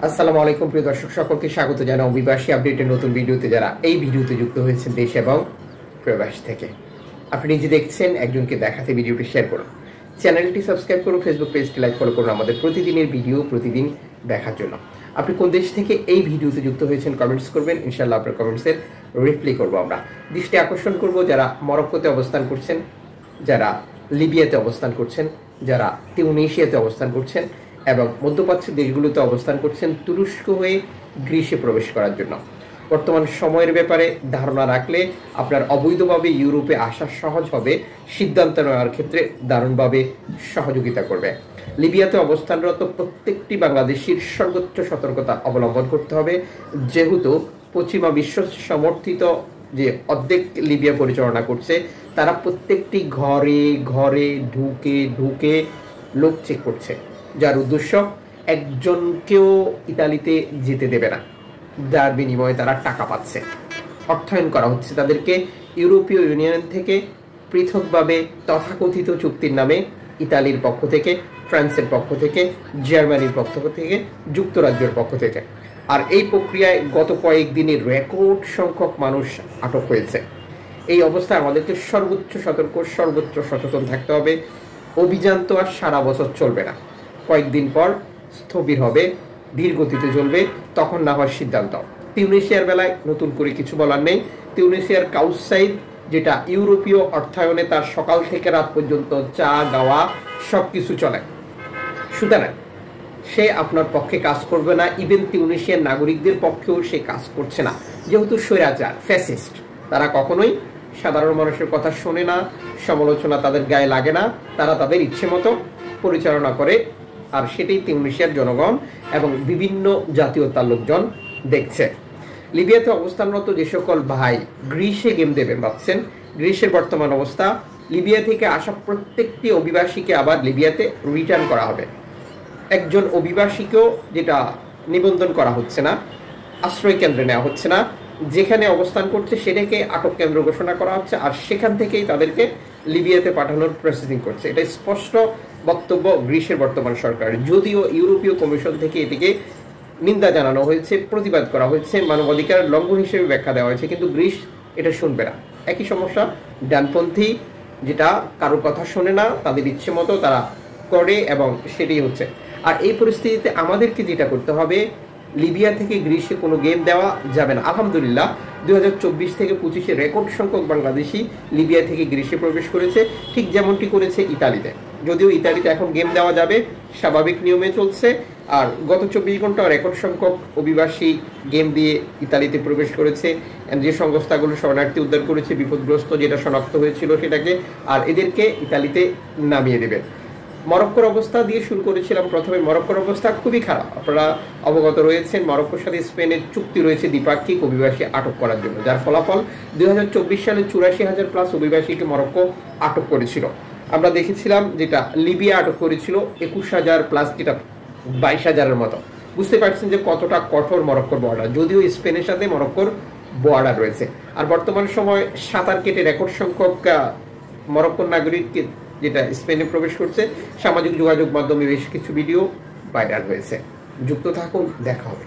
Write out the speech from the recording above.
আসসালামু আলাইকুম প্রিয় দর্শক সকলকে স্বাগত জানাই অভিবাসী আপডেটের নতুন ভিডিওতে। যারা এই ভিডিওতে যুক্ত হয়েছেন দেশ এবং প্রবাস থেকে, আপনি নিজে দেখছেন, একজনকে দেখাতে ভিডিওটি শেয়ার করুন, চ্যানেলটি সাবস্ক্রাইব করুন, ফেসবুক পেজটি লাইক ফলো করুন আমাদের প্রতিদিনের ভিডিও প্রতিদিন দেখার জন্য। আপনি কোন দেশ থেকে এই ভিডিওতে যুক্ত হয়েছেন কমেন্টস করবেন, ইনশাআল্লাহ আপনার কমেন্টসের রিপ্লাই করব আমরা। দৃষ্টি আকর্ষণ করব যারা মরক্কোতে অবস্থান করছেন, যারা লিবিয়াতে অবস্থান করছেন, যারা তিউনিসিয়াতে অবস্থান করছেন এবং মধ্যপ্রাচ্যের দেশগুলোতে অবস্থান করছেন তুরস্ক হয়ে গ্রিসে প্রবেশ করার জন্য। বর্তমান সময়ের ব্যাপারে ধারণা রাখলে আপনার অবৈধভাবে ইউরোপে আসা সহজ হবে, সিদ্ধান্ত নেওয়ার ক্ষেত্রে দারুণভাবে সহযোগিতা করবে। লিবিয়াতে অবস্থানরত প্রত্যেকটি বাংলাদেশির সর্বোচ্চ সতর্কতা অবলম্বন করতে হবে, যেহেতু পশ্চিমা বিশ্ব সমর্থিত যে অর্ধেক লিবিয়া পরিচালনা করছে তারা প্রত্যেকটি ঘরে ঘরে ঢুকে ঢুকে লোক চেক করছে, যার উদ্দেশ্য একজনকেও ইতালিতে যেতে দেবে না, যার বিনিময়ে তারা টাকা পাচ্ছে, অর্থায়ন করা হচ্ছে তাদেরকে ইউরোপীয় ইউনিয়ন থেকে পৃথকভাবে তথাকথিত চুক্তির নামে ইতালির পক্ষ থেকে, ফ্রান্সের পক্ষ থেকে, জার্মানির পক্ষ থেকে, যুক্তরাজ্যের পক্ষ থেকে। আর এই প্রক্রিয়ায় গত কয়েকদিনে রেকর্ড সংখ্যক মানুষ আটক হয়েছে। এই অবস্থায় আমাদেরকে সর্বোচ্চ সতর্ক, সর্বোচ্চ সচেতন থাকতে হবে। অভিযান তো আর সারা বছর চলবে না, কয়েকদিন পর স্থবির হবে, ধীর গতিতে চলবে, তখন না হওয়ার সিদ্ধান্ত। তিউনিসিয়ার বেলায় নতুন করে কিছু বলার নেই। তিউনিসিয়ার কাউসাইড, যেটা ইউরোপীয় অর্থায়নে তার সকাল থেকে রাত পর্যন্ত চা গাওয়া সব কিছু চলে, সুতরাং সে আপনার পক্ষে কাজ করবে না। ইভেন তিউনিসিয়ার নাগরিকদের পক্ষেও সে কাজ করছে না, যেহেতু স্বৈরাচার, ফ্যাসিস্ট, তারা কখনোই সাধারণ মানুষের কথা শোনে না, সমালোচনা তাদের গায়ে লাগে না, তারা তাদের ইচ্ছে মতো পরিচালনা করে। আর সেটাই তিউনিসিয়ার জনগণ এবং বিভিন্ন জাতীয়তার লোকজন দেখছে। লিবিয়াতে অবস্থানরত যে সকল ভাই গ্রিসে গেম দেবেন ভাবছেন, গ্রিসের বর্তমান অবস্থা, লিবিয়া থেকে আসা প্রত্যেকটি অভিবাসীকে আবার লিবিয়াতে রিটার্ন করা হবে। একজন অভিবাসীকেও যেটা নিবন্ধন করা হচ্ছে না, আশ্রয় কেন্দ্রে নেওয়া হচ্ছে না, যেখানে অবস্থান করছে সেটাকে আটক কেন্দ্র ঘোষণা করা হচ্ছে, আর সেখান থেকেই তাদেরকে লিবিয়াতে পাঠানোর প্রসেসিং করছে। এটা স্পষ্ট বক্তব্য গ্রিসের বর্তমান সরকার, যদিও ইউরোপীয় কমিশন থেকে এটিকে নিন্দা জানানো হয়েছে, প্রতিবাদ করা হয়েছে, মানবাধিকার লঙ্ঘন হিসেবে ব্যাখ্যা দেওয়া হয়েছে, কিন্তু গ্রিস এটা শুনবে না। একই সমস্যা ডানপন্থী, যেটা কারোর কথা শোনে না, তাদের ইচ্ছে মতো তারা করে এবং সেটাই হচ্ছে। আর এই পরিস্থিতিতে আমাদেরকে যেটা করতে হবে, লিবিয়া থেকে গ্রিসে কোনো গেম দেওয়া যাবে না। আলহামদুলিল্লাহ 2024 থেকে 25-এ রেকর্ড সংখ্যক বাংলাদেশি লিবিয়া থেকে গ্রিসে প্রবেশ করেছে, ঠিক যেমনটি করেছে ইতালিতে। যদিও ইতালিতে এখন গেম দেওয়া যাবে, স্বাভাবিক নিয়মে চলছে। আর গত 24 ঘন্টা রেকর্ড সংখ্যক অভিবাসী গেম দিয়ে ইতালিতে প্রবেশ করেছে। যে সংস্থাগুলো শরণার্থী উদ্ধার করেছে, বিপদগ্রস্ত যেটা শনাক্ত হয়েছিল সেটাকে, আর এদেরকে ইতালিতে নামিয়ে দেবে। মরক্কোর অবস্থা দিয়ে শুরু করেছিলাম। প্রথমে মরক্কোর অবস্থা খুবই খারাপ, আপনারা অবগত রয়েছেন। মরক্কোর সাথে স্পেনের চুক্তি রয়েছে দ্বিপাক্ষিক অভিবাসী আটক করার জন্য, যার ফলাফল 2024 সালে 84,000 প্লাস অভিবাসীকে মরক্কো আটক করেছিল। আমরা দেখেছিলাম যেটা লিবিয়া আটক করেছিল 21,000 প্লাস, যেটা 22,000-এর মতো। বুঝতে পারছেন যে কতটা কঠোর মরক্কোর বর্ডার, যদিও স্পেনের সাথে মরক্কোর বর্ডার রয়েছে। আর বর্তমান সময় সাঁতার কেটে রেকর্ড সংখ্যক মরক্কোর নাগরিককে যেটা স্পেনে প্রবেশ করছে, সামাজিক যোগাযোগ মাধ্যমে বেশ কিছু ভিডিও ভাইরাল হয়েছে। যুক্ত থাকুন, দেখা হবে।